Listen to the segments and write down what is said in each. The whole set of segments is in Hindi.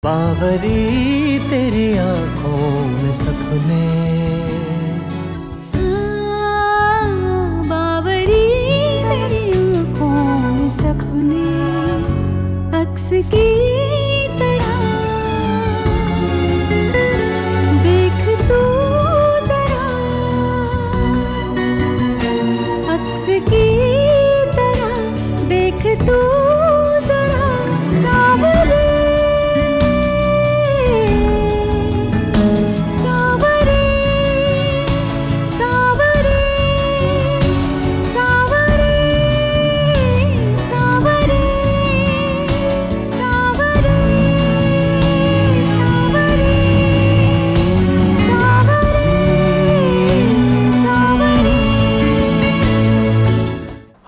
बावरी तेरी आंखों में सपने, बावरी तेरी आंखों में सपने, अक्स की तरह देख तू जरा, अक्स की तरह देख तू जरा, सावरे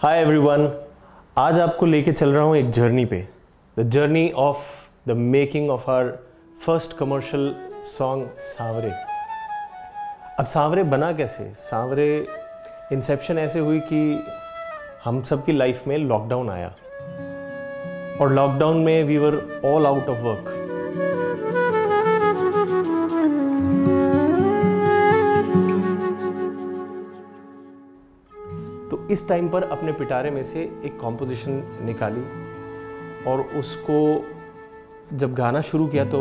हाय एवरीवन, आज आपको लेके चल रहा हूँ एक जर्नी पे, the journey of the making of our first commercial song Saanware. अब सांवरे बना कैसे? सांवरे इंसेप्शन ऐसे हुई कि हम सबकी लाइफ में लॉकडाउन आया और लॉकडाउन में we were all out of work. तो इस टाइम पर अपने पिटारे में से एक कॉम्पोजिशन निकाली और उसको जब गाना शुरू किया तो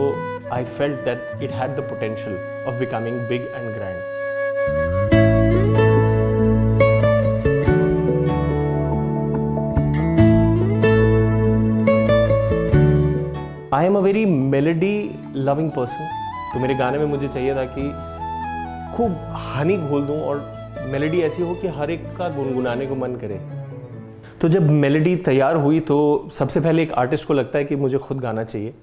I felt that it had the potential of becoming big and grand. I am a very melody loving person, तो मेरे गाने में मुझे चाहिए था कि खूब हनी घोल दूं और मेलोडी ऐसी हो कि हर एक का गुनगुनाने को मन करे। तो जब मेलोडी तैयार हुई तो सबसे पहले एक आर्टिस्ट को लगता है कि मुझे खुद गाना चाहिए,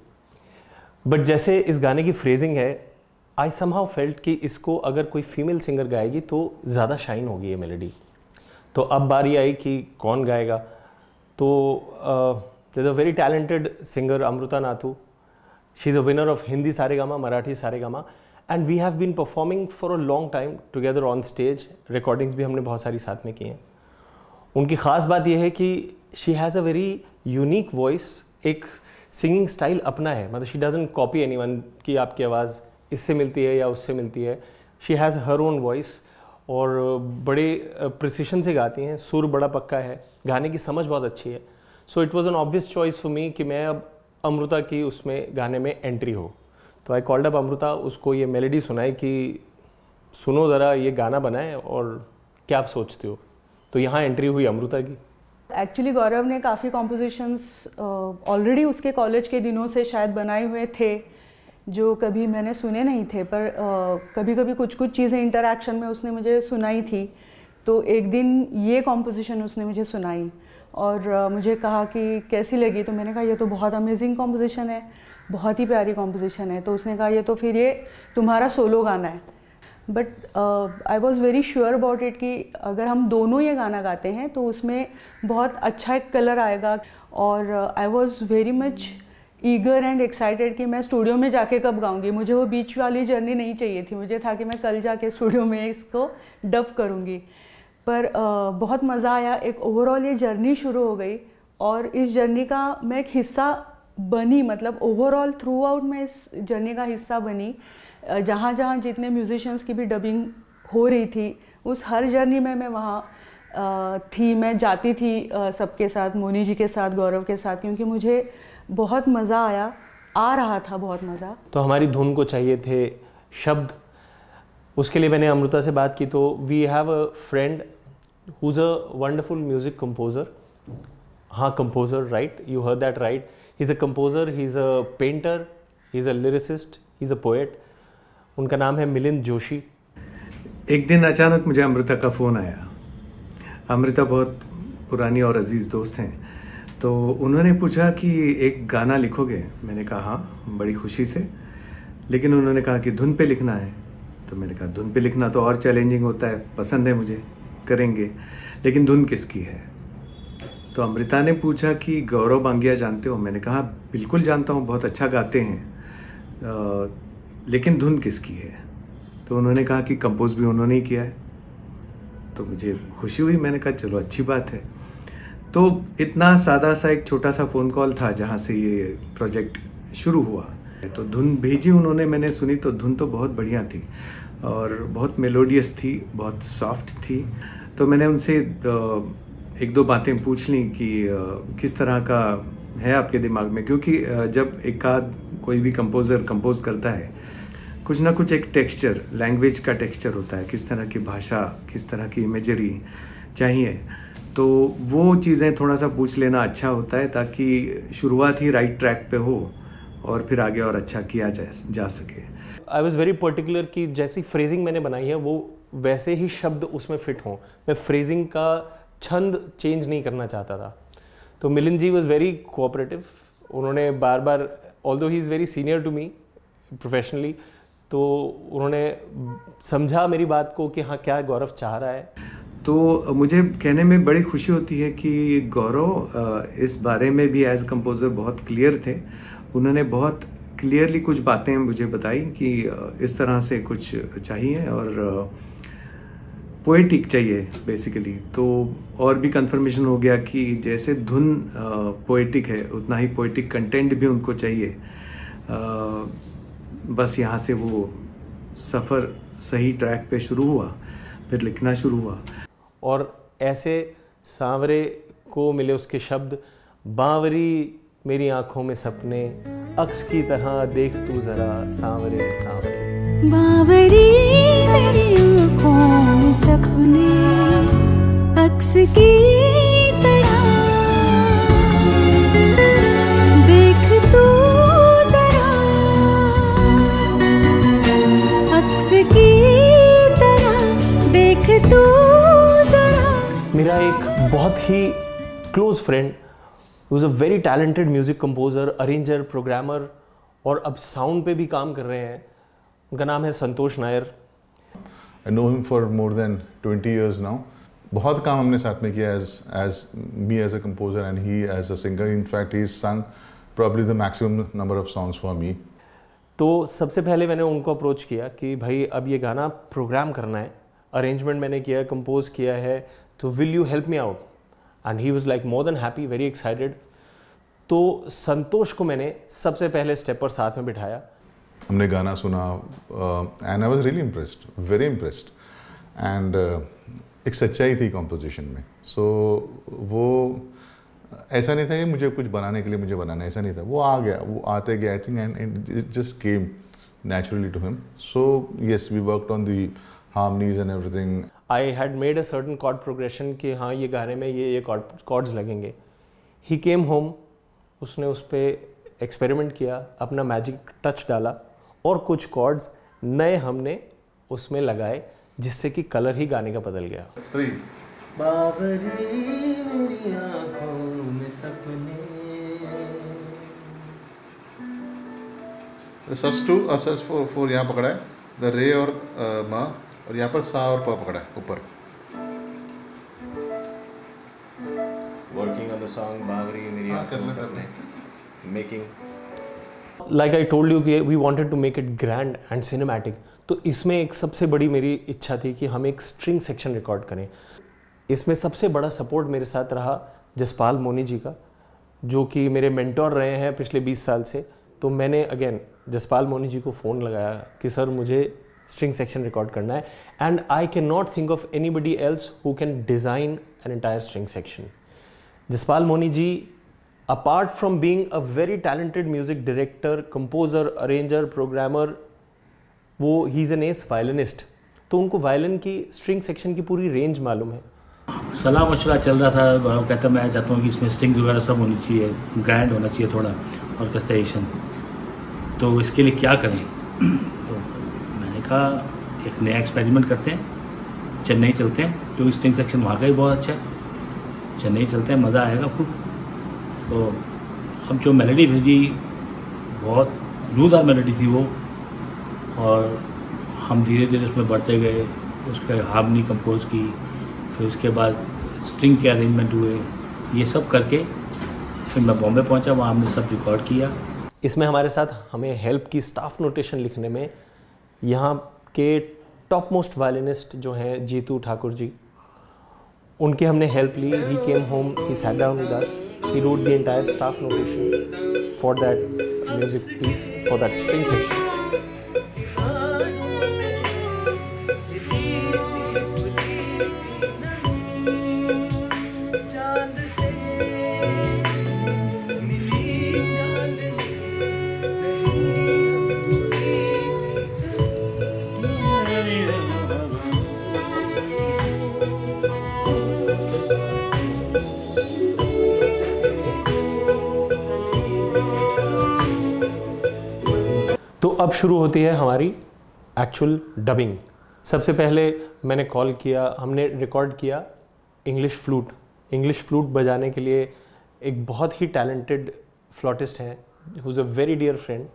बट जैसे इस गाने की फ्रेजिंग है, आई समहाउ फेल्ट कि इसको अगर कोई फीमेल सिंगर गाएगी तो ज़्यादा शाइन होगी ये मेलोडी। तो अब बारी आई कि कौन गाएगा। तो there is a very talented singer Amrita Nathu, she is a winner of Hindi Saregama, Marathi Saregama, and we have been performing for a long time together on stage. Recordings भी हमने बहुत सारी साथ में की हैं। उनकी ख़ास बात यह है कि she has a very unique voice, एक सिंगिंग स्टाइल अपना है, मतलब शी डजंट कॉपी एनीवन कि आपकी आवाज़ इससे मिलती है या उससे मिलती है। She has her own voice और बड़े प्रिसिशन से गाती हैं, सुर बड़ा पक्का है, गाने की समझ बहुत अच्छी है। So it was an obvious choice for me कि मैं अब अमृता की उसमें गाने में एंट्री हो। तो आई कॉल्ड अप अमृता, उसको ये मेलोडी सुनाई कि सुनो ज़रा ये गाना बनाए और क्या आप सोचते हो। तो यहाँ एंट्री हुई अमृता की। एक्चुअली गौरव ने काफ़ी कॉम्पोजिशंस ऑलरेडी उसके कॉलेज के दिनों से शायद बनाए हुए थे जो कभी मैंने सुने नहीं थे, पर कभी कभी कुछ कुछ चीज़ें इंटरैक्शन में उसने मुझे सुनाई थी। तो एक दिन ये कॉम्पोजिशन उसने मुझे सुनाई और मुझे कहा कि कैसी लगी। तो मैंने कहा ये तो बहुत अमेजिंग कॉम्पोजिशन है, बहुत ही प्यारी कॉम्पोजिशन है। तो उसने कहा ये तो फिर ये तुम्हारा सोलो गाना है। But I was very sure about it कि अगर हम दोनों ये गाना गाते हैं तो उसमें बहुत अच्छा एक कलर आएगा। और I was very much eager and excited कि मैं स्टूडियो में जाके कब गाऊंगी। मुझे वो बीच वाली जर्नी नहीं चाहिए थी, मुझे था कि मैं कल जाके स्टूडियो में इसको डब करूँगी। पर बहुत मज़ा आया। एक ओवरऑल ये जर्नी शुरू हो गई और इस जर्नी का मैं एक हिस्सा बनी, मतलब ओवरऑल थ्रू आउट मैं इस जर्नी का हिस्सा बनी। जहाँ जहाँ जितने म्यूजिशियंस की भी डबिंग हो रही थी, उस हर जर्नी में मैं वहाँ थी। मैं जाती थी सबके साथ, मोनी जी के साथ, गौरव के साथ, क्योंकि मुझे बहुत मज़ा आ रहा था, बहुत मज़ा। तो हमारी धुन को चाहिए थे शब्द, उसके लिए मैंने अमृता से बात की। तो we have a friend who is a wonderful music composer. हाँ, composer, right, you heard that right. He is a composer, he is a painter, he is a lyricist, he is a poet. उनका नाम है मिलिंद जोशी। एक दिन अचानक मुझे अमृता का फ़ोन आया। अमृता बहुत पुरानी और अजीज़ दोस्त हैं। तो उन्होंने पूछा कि एक गाना लिखोगे? मैंने कहा हाँ, बड़ी खुशी से। लेकिन उन्होंने कहा कि धुन पे लिखना है। तो मैंने कहा धुन पे लिखना तो और चैलेंजिंग होता है, पसंद है मुझे, करेंगे, लेकिन धुन किसकी है? तो अमृता ने पूछा कि गौरव बांगिया जानते हो? मैंने कहा बिल्कुल जानता हूँ, बहुत अच्छा गाते हैं, लेकिन धुन किसकी है? तो उन्होंने कहा कि कंपोज भी उन्होंने ही किया है। तो मुझे खुशी हुई, मैंने कहा चलो अच्छी बात है। तो इतना सादा सा एक छोटा सा फ़ोन कॉल था जहाँ से ये प्रोजेक्ट शुरू हुआ। तो धुन भेजी उन्होंने, मैंने सुनी तो धुन तो बहुत बढ़िया थी और बहुत मेलोडियस थी, बहुत सॉफ्ट थी। तो मैंने उनसे एक दो बातें पूछ ली कि किस तरह का है आपके दिमाग में, क्योंकि जब एक आध कोई भी कंपोज़र कंपोज करता है कुछ ना कुछ एक टेक्सचर, लैंग्वेज का टेक्सचर होता है, किस तरह की भाषा, किस तरह की इमेजरी चाहिए। तो वो चीज़ें थोड़ा सा पूछ लेना अच्छा होता है ताकि शुरुआत ही राइट ट्रैक पे हो और फिर आगे और अच्छा किया जा सके। आई वॉज वेरी पर्टिकुलर कि जैसी फ्रेजिंग मैंने बनाई है वो वैसे ही शब्द उसमें फिट हों। मैं फ्रेजिंग का छंद चेंज नहीं करना चाहता था। तो Milind ji was very cooperative. उन्होंने बार बार, although he is very senior to me professionally, तो उन्होंने समझा मेरी बात को कि हाँ क्या गौरव चाह रहा है। तो मुझे कहने में बड़ी खुशी होती है कि गौरव इस बारे में भी एज कंपोज़र बहुत क्लियर थे। उन्होंने बहुत क्लियरली कुछ बातें मुझे बताई कि इस तरह से कुछ चाहिए और पोएटिक चाहिए बेसिकली। तो और भी कंफर्मेशन हो गया कि जैसे धुन पोएटिक है उतना ही पोएटिक कंटेंट भी उनको चाहिए। बस यहाँ से वो सफ़र सही ट्रैक पे शुरू हुआ, फिर लिखना शुरू हुआ। और ऐसे सांवरे को मिले उसके शब्द, बावरी मेरी आंखों में सपने, अक्स की तरह देख तू जरा सांवरे सांवरे। बावरी मेरी आँखों में सपने, अक्स की तरह देख तू जरा, अक्स की तरह देख तू जरा। मेरा एक बहुत ही close friend, he was a very talented music composer, arranger, programmer और अब साउंड पे भी काम कर रहे हैं। उनका नाम है संतोष Nair. I know him for more than 20 years now. बहुत काम हमने साथ में किया as me as a composer and he as a singer. In fact, he's sung probably the maximum number of songs for me. तो सबसे पहले मैंने उनको अप्रोच किया कि भाई अब ये गाना प्रोग्राम करना है, अरेंजमेंट मैंने किया है, कंपोज किया है, तो will you help me out? And he was like more than happy, very excited. तो संतोष को मैंने सबसे पहले स्टेप पर साथ में बिठाया। हमने गाना सुना and I was really impressed, very impressed. And एक सच्चाई थी कॉम्पोजिशन में। सो वो ऐसा नहीं था कि मुझे कुछ बनाने के लिए मुझे बनाना, ऐसा नहीं था। वो आ गया, वो आते गया, I think, and it just came naturally to him. So yes, we worked on the harmonies and everything. I had made a certain chord progression कि हाँ ये गाने में ये chords लगेंगे। He came home, उसने उस पर एक्सपेरिमेंट किया, अपना मैजिक टच डाला और कुछ कॉर्ड्स नए हमने उसमें लगाए जिससे कि कलर ही गाने का बदल गया। 3 बावरी मेरी आँखों में सपने। सस 2 सस 4 यहाँ पकड़ा है, द रे और मा, और यहाँ पर सा और प पकड़ा है ऊपर। Working on the song बावरी मेरी आँखों में सपने, making like I told you कि we wanted to make it grand and cinematic। तो इसमें एक सबसे बड़ी मेरी इच्छा थी कि हम एक स्ट्रिंग सेक्शन रिकॉर्ड करें। इसमें सबसे बड़ा सपोर्ट मेरे साथ रहा जसपाल मोनी जी का, जो कि मेरे मेंटोर रहे हैं पिछले 20 साल से। तो मैंने अगेन जसपाल मोनी जी को फ़ोन लगाया कि सर मुझे स्ट्रिंग सेक्शन रिकॉर्ड करना है and I can not think of anybody else who can design an entire string section. Jaspal Moni ji, apart from being a very talented music director, composer, arranger, programmer, वो he is an ace violinist। तो उनको वायलिन की स्ट्रिंग सेक्शन की पूरी रेंज मालूम है। सलाह मशवरा चल रहा था। गौरव कहता मैं चाहता हूँ कि इसमें स्ट्रिंग्स वगैरह सब होनी चाहिए, ग्रैंड होना चाहिए थोड़ा, ऑर्केस्ट्रेशन। तो इसके लिए क्या करें? तो मैंने कहा एक नया एक्सपेरिमेंट करते हैं, चेन्नई चलते हैं, क्योंकि स्ट्रिंग सेक्शन वहाँ का ही बहुत अच्छा है। चेन्नई चलते हैं, मज़ा आएगा खूब। तो अब जो मेलोडी भेजी, बहुत जोरदार मेलोडी थी वो, और हम धीरे धीरे उसमें बढ़ते गए, उसके हार्मनी कंपोज की, फिर उसके बाद स्ट्रिंग के अरेंजमेंट हुए, ये सब करके फिर मैं बॉम्बे पहुंचा, वहाँ हमने सब रिकॉर्ड किया। इसमें हमारे साथ हमें हेल्प की स्टाफ नोटेशन लिखने में यहाँ के टॉप मोस्ट वायलिनिस्ट जो हैं जीतू ठाकुर जी, उनकी हमने हेल्प ली। He came home, he sat down with us, he wrote the entire staff notation for that music piece for that string section. तो अब शुरू होती है हमारी एक्चुअल डबिंग। सबसे पहले मैंने कॉल किया, हमने रिकॉर्ड किया इंग्लिश फ्लूट। इंग्लिश फ्लूट बजाने के लिए एक बहुत ही टैलेंटेड फ्लॉटिस्ट हैं, who is a very dear friend,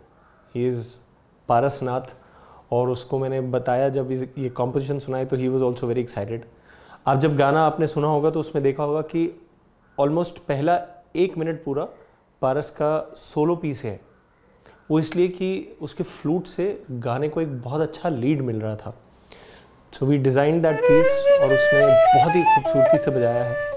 he is Paras Nath. और उसको मैंने बताया, जब ये कॉम्पोजिशन सुनाई तो he was also very excited. आप जब गाना आपने सुना होगा तो उसमें देखा होगा कि ऑलमोस्ट पहला 1 मिनट पूरा पारस का सोलो पीस है। वो इसलिए कि उसके फ्लूट से गाने को एक बहुत अच्छा लीड मिल रहा था। So we design that piece और उसने बहुत ही खूबसूरती से बजाया है।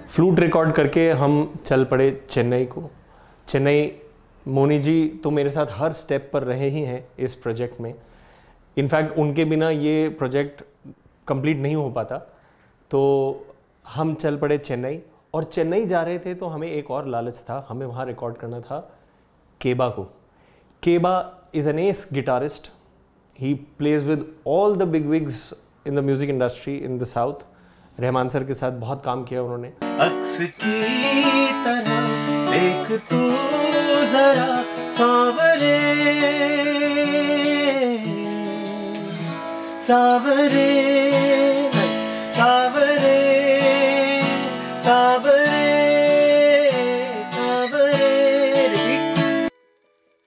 फ्लूट रिकॉर्ड करके हम चल पड़े चेन्नई को। चेन्नई, मोनी जी तो मेरे साथ हर स्टेप पर रहे ही हैं इस प्रोजेक्ट में। इनफैक्ट उनके बिना ये प्रोजेक्ट कंप्लीट नहीं हो पाता। तो हम चल पड़े चेन्नई, और चेन्नई जा रहे थे तो हमें एक और लालच था, हमें वहाँ रिकॉर्ड करना था केबा को। Keba is an ace guitarist, he plays with all the big wigs in the music industry in the south. Rahman sir के साथ बहुत काम किया उन्होंने। अक्स की तरह देख तू जरा सावरे सावरे सावरे सावरे सावरे। रिपीट।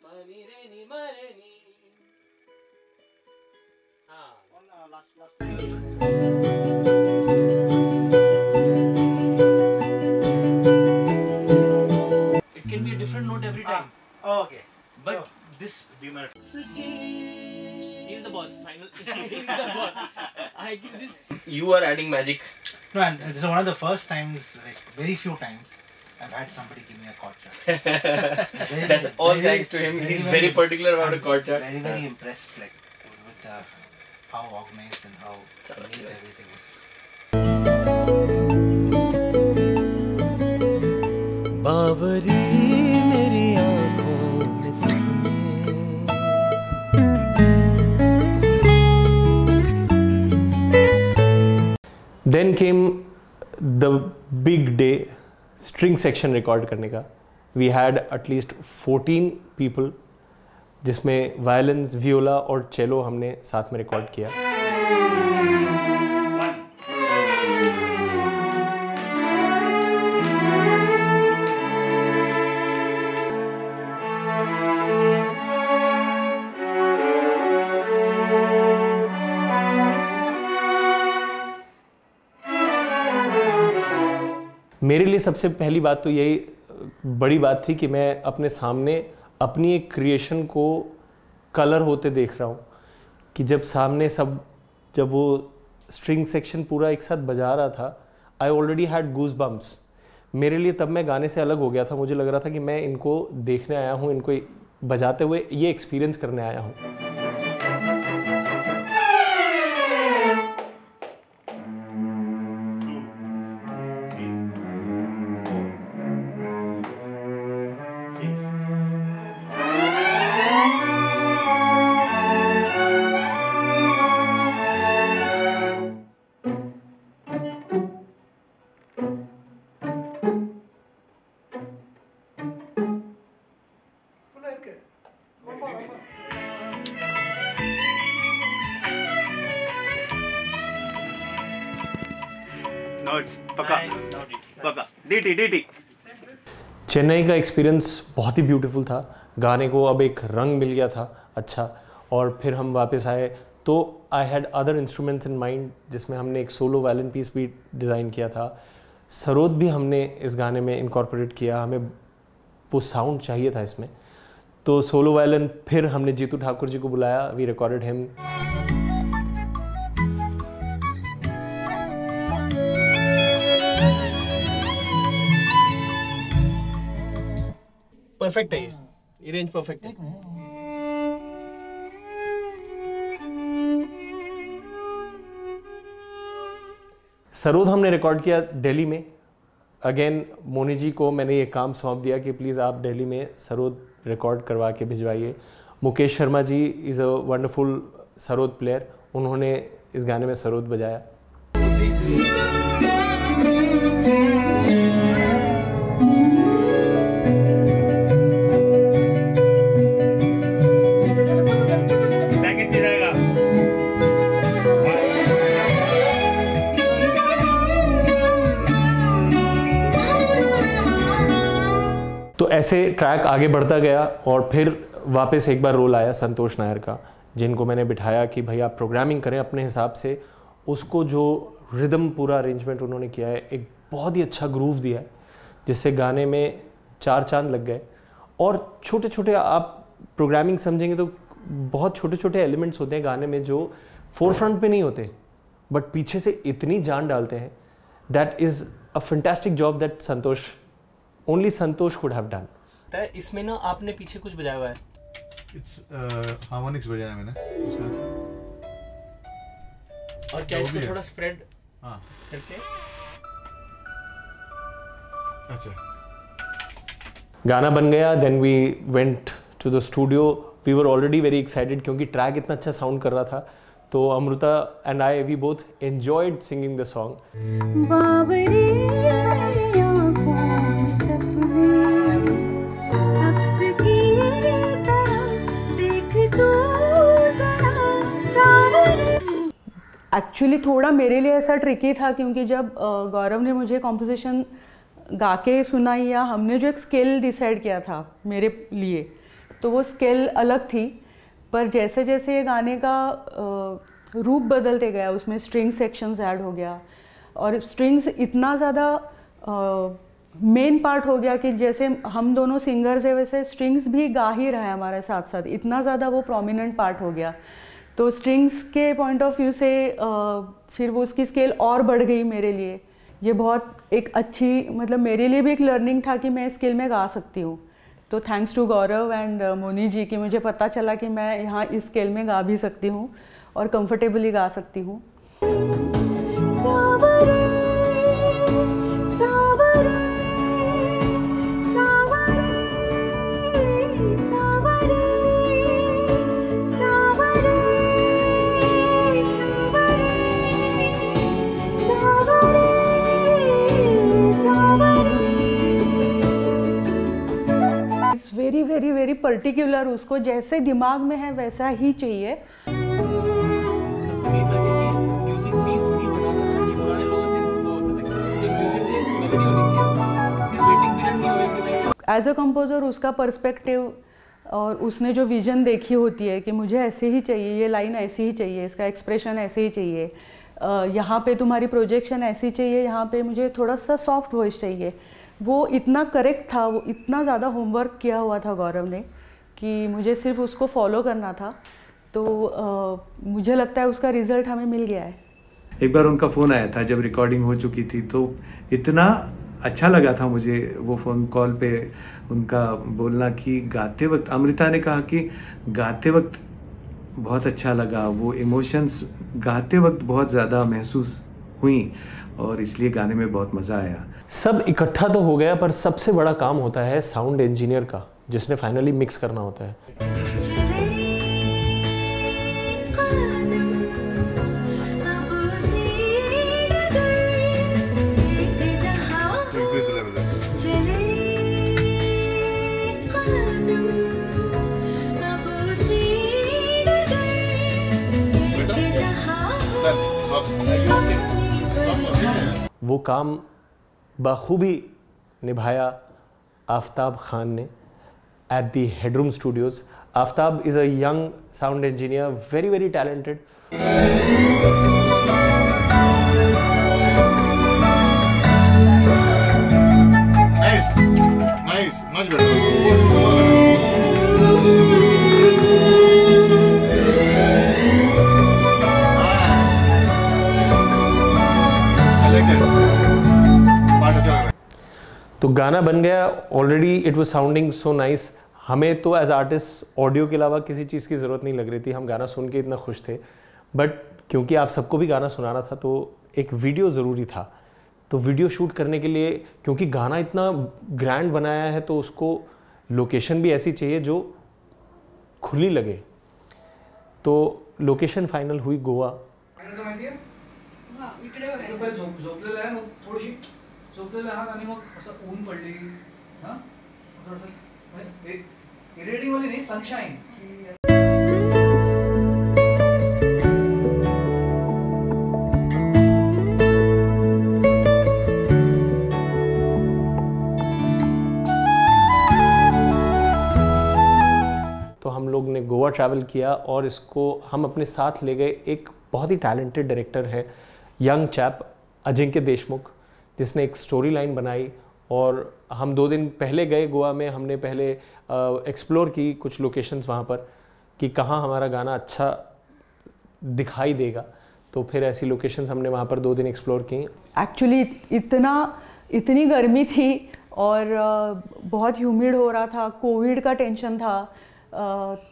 मनी रे नी मरे नी। हाँ, last every time. Oh, okay. But this he's the boss. Final. He's the boss. I can just. You are adding magic. No, and this is one of the first times, like very few times, I've had somebody give me a chord chart. That's all thanks to him. He's very particular about a chord chart. Very impressed, like with how organized and how neat everything is. बावरी मेरी आँखों में सपने। Then came the big day, string section record करने का। We had at least 14 people, जिसमें वायलिन्स, वियोला और चेलो हमने साथ में रिकॉर्ड किया। मेरे लिए सबसे पहली बात तो यही बड़ी बात थी कि मैं अपने सामने अपनी एक क्रिएशन को कलर होते देख रहा हूँ, कि जब वो स्ट्रिंग सेक्शन पूरा एक साथ बजा रहा था, I already had goose bumps. मेरे लिए तब मैं गाने से अलग हो गया था। मुझे लग रहा था कि मैं इनको देखने आया हूँ, इनको बजाते हुए ये एक्सपीरियंस करने आया हूँ। चेन्नई का एक्सपीरियंस बहुत ही ब्यूटीफुल था। गाने को अब एक रंग मिल गया था अच्छा। और फिर हम वापस आए तो I had other instruments in mind, जिसमें हमने एक सोलो वायलिन पीस भी डिज़ाइन किया था। सरोद भी हमने इस गाने में इनकॉर्पोरेट किया, हमें वो साउंड चाहिए था इसमें। तो सोलो वायलिन फिर हमने जीतू ठाकुर जी को बुलाया, वी रिकॉर्डेड हिम। परफेक्ट है ये रेंज परफेक्ट है। सरोद हमने रिकॉर्ड किया दिल्ली में। अगेन मोनी जी को मैंने ये काम सौंप दिया कि प्लीज़ आप दिल्ली में सरोद रिकॉर्ड करवा के भिजवाइए। Mukesh Sharma ji is a wonderful sarod player, उन्होंने इस गाने में सरोद बजाया। तो ऐसे ट्रैक आगे बढ़ता गया और फिर वापस एक बार रोल आया संतोष नायर का, जिनको मैंने बिठाया कि भाई आप प्रोग्रामिंग करें अपने हिसाब से। उसको जो रिदम पूरा अरेंजमेंट उन्होंने किया है, एक बहुत ही अच्छा ग्रूव दिया है, जिससे गाने में 4 चांद लग गए। और छोटे छोटे आप प्रोग्रामिंग समझेंगे तो बहुत छोटे छोटे एलिमेंट्स होते हैं गाने में जो फोरफ्रंट पे नहीं होते बट पीछे से इतनी जान डालते हैं। That is a fantastic job that only Santosh could have done. इसमें ना आपने पीछे कुछ बजाया हुआ है। इट्स हार्मोनिक्स बजाया मैंने उसका। और क्या इसको थोड़ा स्प्रेड करके। अच्छा, गाना बन गया। Then we went to the studio. We were already very excited क्योंकि ट्रैक इतना अच्छा साउंड कर रहा था। तो Amrita and I we both enjoyed singing the song. Actually थोड़ा मेरे लिए ऐसा ट्रिकी था क्योंकि जब गौरव ने मुझे कॉम्पोजिशन गा के सुनाई या हमने जो एक स्केल डिसाइड किया था मेरे लिए, तो वो स्केल अलग थी। पर जैसे जैसे ये गाने का रूप बदलते गया, उसमें स्ट्रिंग सेक्शंस ऐड हो गया और स्ट्रिंग्स इतना ज़्यादा मेन पार्ट हो गया कि जैसे हम दोनों सिंगर्स हैं वैसे स्ट्रिंग्स भी गा ही रहे हैं हमारे साथ साथ, इतना ज़्यादा वो प्रोमिनेंट पार्ट हो गया। तो स्ट्रिंग्स के पॉइंट ऑफ व्यू से फिर वो उसकी स्केल और बढ़ गई मेरे लिए। ये बहुत एक अच्छी, मतलब मेरे लिए भी एक लर्निंग था कि मैं इस स्केल में गा सकती हूँ। तो thanks to Gaurav and Moni ji कि मुझे पता चला कि मैं यहाँ इस स्केल में गा भी सकती हूँ और कंफर्टेबली गा सकती हूँ। वेरी वेरी वेरी पर्टिकुलर, उसको जैसे दिमाग में है वैसा ही चाहिए। एज अ कंपोजर उसका पर्सपेक्टिव और उसने जो विजन देखी होती है कि मुझे ऐसे ही चाहिए, ये लाइन ऐसी ही चाहिए, इसका एक्सप्रेशन ऐसे ही चाहिए, यहाँ पे तुम्हारी प्रोजेक्शन ऐसी चाहिए, यहाँ पे मुझे थोड़ा सा सॉफ्ट वॉइस चाहिए। वो इतना करेक्ट था, वो इतना ज़्यादा होमवर्क किया हुआ था गौरव ने कि मुझे सिर्फ उसको फॉलो करना था। तो मुझे लगता है उसका रिजल्ट हमें मिल गया है। एक बार उनका फ़ोन आया था जब रिकॉर्डिंग हो चुकी थी, तो इतना अच्छा लगा था मुझे वो फ़ोन कॉल पे उनका बोलना कि गाते वक्त, अमृता ने कहा कि गाते वक्त बहुत अच्छा लगा, वो इमोशंस गाते वक्त बहुत ज़्यादा महसूस हुई और इसलिए गाने में बहुत मज़ा आया। सब इकट्ठा तो हो गया, पर सबसे बड़ा काम होता है साउंड इंजीनियर का, जिसने फाइनली मिक्स करना होता है। वो काम बखूबी निभाया आफ्ताब खान ने at the headroom Studios. Aftab is a young sound engineer, very, very talented. Nice, nice, much better. I like that. Part अच्छा लग रहा है. तो गाना बन गया. Already it was sounding so nice. हमें तो एज आर्टिस्ट ऑडियो के अलावा किसी चीज़ की ज़रूरत नहीं लग रही थी. हम गाना सुन के इतना खुश थे. बट क्योंकि आप सबको भी गाना सुनाना था तो एक वीडियो ज़रूरी था. तो वीडियो शूट करने के लिए, क्योंकि गाना इतना ग्रैंड बनाया है, तो उसको लोकेशन भी ऐसी चाहिए जो खुली लगे. तो लोकेशन फाइनल हुई गोवा. झोपलेला आहे, मग थोडीशी झोपलेला आहात आणि मग असं ऊन पडली, हां थोडंसं इरेडिंग वाली नाही, सनशाईन. तो हम लोग ने गोवा ट्रैवल किया और इसको हम अपने साथ ले गए. एक बहुत ही टैलेंटेड डायरेक्टर है, यंग चैप अजिंक्य देशमुख, जिसने एक स्टोरी लाइन बनाई. और हम 2 दिन पहले गए गोवा में. हमने पहले एक्सप्लोर की कुछ लोकेशंस वहाँ पर कि कहाँ हमारा गाना अच्छा दिखाई देगा. तो फिर ऐसी लोकेशंस हमने वहाँ पर 2 दिन एक्सप्लोर की. एक्चुअली इतनी गर्मी थी और बहुत ह्यूमिड हो रहा था, कोविड का टेंशन था.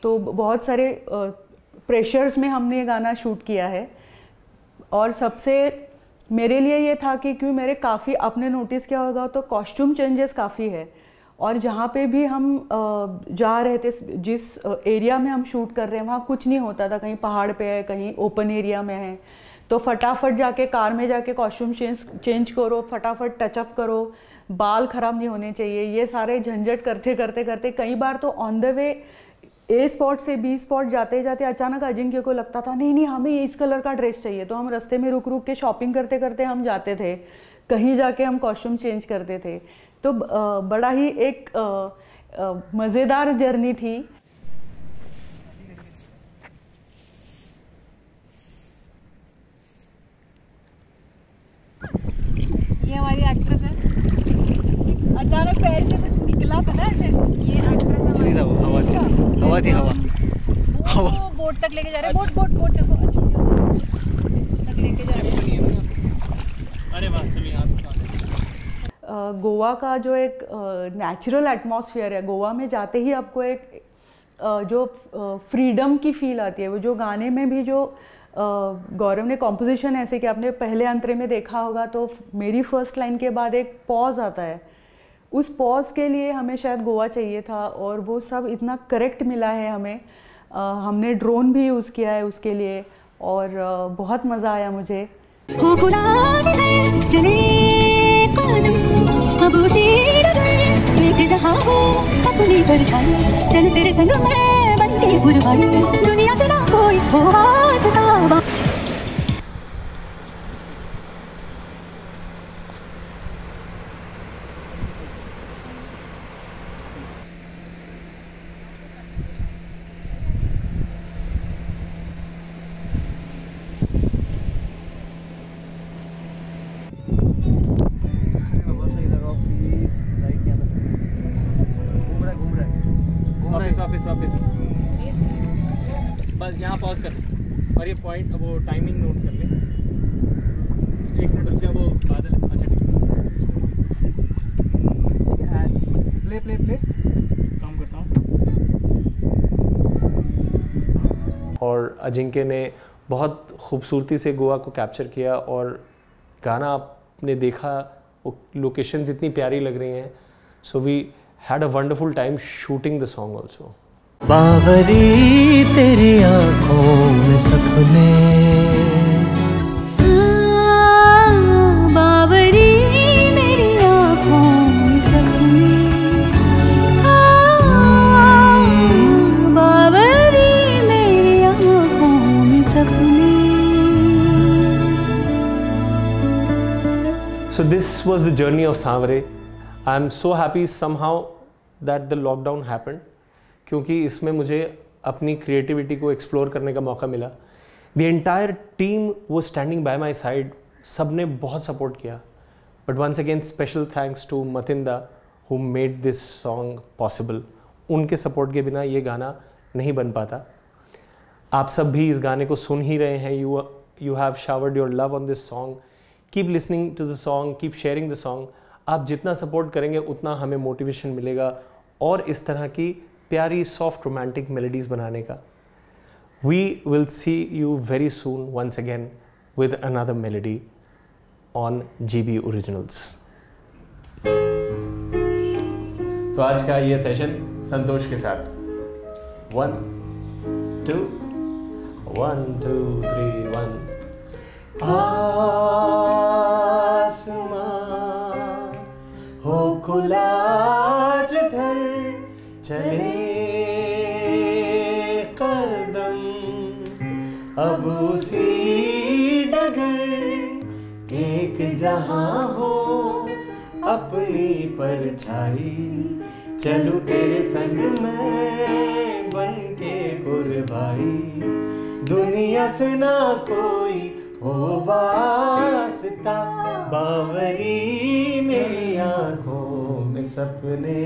तो बहुत सारे प्रेशर्स में हमने ये गाना शूट किया है. और सबसे मेरे लिए ये था कि क्योंकि मेरे काफ़ी, आपने नोटिस किया होगा तो कॉस्ट्यूम चेंजेस काफ़ी है. और जहाँ पे भी हम जा रहे थे, जिस एरिया में हम शूट कर रहे हैं वहाँ कुछ नहीं होता था. कहीं पहाड़ पे है, कहीं ओपन एरिया में है. तो फटाफट जाके कार में जाके कॉस्ट्यूम चेंज करो, फटाफट टचअप करो, बाल ख़राब नहीं होने चाहिए. ये सारे झंझट करते कई बार तो on the way A spot से बी स्पॉट जाते जाते अचानक अजिंक्य को लगता था नहीं हमें इस कलर का ड्रेस चाहिए. तो हम रास्ते में रुक के शॉपिंग करते हम जाते थे, कहीं जाके हम कॉस्ट्यूम चेंज करते थे. तो बड़ा ही एक मज़ेदार जर्नी थी. ये हमारी एक्ट्रेस है. अचानक पैर से कुछ निकला, पता है? ये एक्ट्रेस है. हवा थी. वो बोट तक लेके जा रहे हैं. बोट तक लेके जा रहे हैं. अरे वाह, चलिए आप. गोवा का जो एक नेचुरल एटमॉस्फेयर है, गोवा में जाते ही आपको एक जो फ्रीडम की फील आती है. वो जो गाने में भी जो गौरव ने कॉम्पोजिशन ऐसे कि आपने पहले अंतरे में देखा होगा, तो मेरी फर्स्ट लाइन के बाद एक पॉज आता है. उस पॉज के लिए हमें शायद गोवा चाहिए था और वो सब इतना करेक्ट मिला है हमें. हमने ड्रोन भी यूज़ किया है उसके लिए और बहुत मज़ा आया मुझे. चले कदम अब उसी डगर जहाँ हो अपनी परछाई, चल तेरे संग मैं बनके कुर्बानी, दुनिया से ना कोई हो वास्ता. वापस बस यहाँ पॉज कर और ये पॉइंट, वो टाइमिंग नोट कर ले. 1 मिनट रुक जा. वो बादल, अच्छा ठीक है. प्ले काम करता हूँ. और अजिंक्य ने बहुत खूबसूरती से गोवा को कैप्चर किया और गाना आपने देखा, वो लोकेशंस इतनी प्यारी लग रही हैं. So we had a wonderful time shooting the song also. बावरी तेरी आँखों में सपने, बावरी मेरी आँखों में सपने, बावरी मेरी आँखों में सपने. So this was the journey of Saanware. I am so happy somehow that the lockdown happened, क्योंकि इसमें मुझे अपनी क्रिएटिविटी को एक्सप्लोर करने का मौका मिला। द एंटायर टीम वो स्टैंडिंग बाय माई साइड, सब ने बहुत सपोर्ट किया। But once again special thanks to Matinda who made this song possible. उनके सपोर्ट के बिना ये गाना नहीं बन पाता। आप सब भी इस गाने को सुन ही रहे हैं। You have showered your love on this song. Keep listening to the song, keep sharing the song. आप जितना सपोर्ट करेंगे उतना हमें मोटिवेशन मिलेगा और इस तरह की प्यारी सॉफ्ट रोमांटिक मेलोडीज़ बनाने का। We will see you very soon once again with another melody on GB originals. तो आज का ये सेशन संतोष के साथ 1 2 1 2 3 1। आसमां हो खुला जिधर चले कदम, अब उसी डगर एक जहां हो अपनी परछाई। चलूं तेरे संग मैं बन के पुरवाई, दुनिया से ना कोई हो वास्ता। बावरी मेरी आंखों में सपने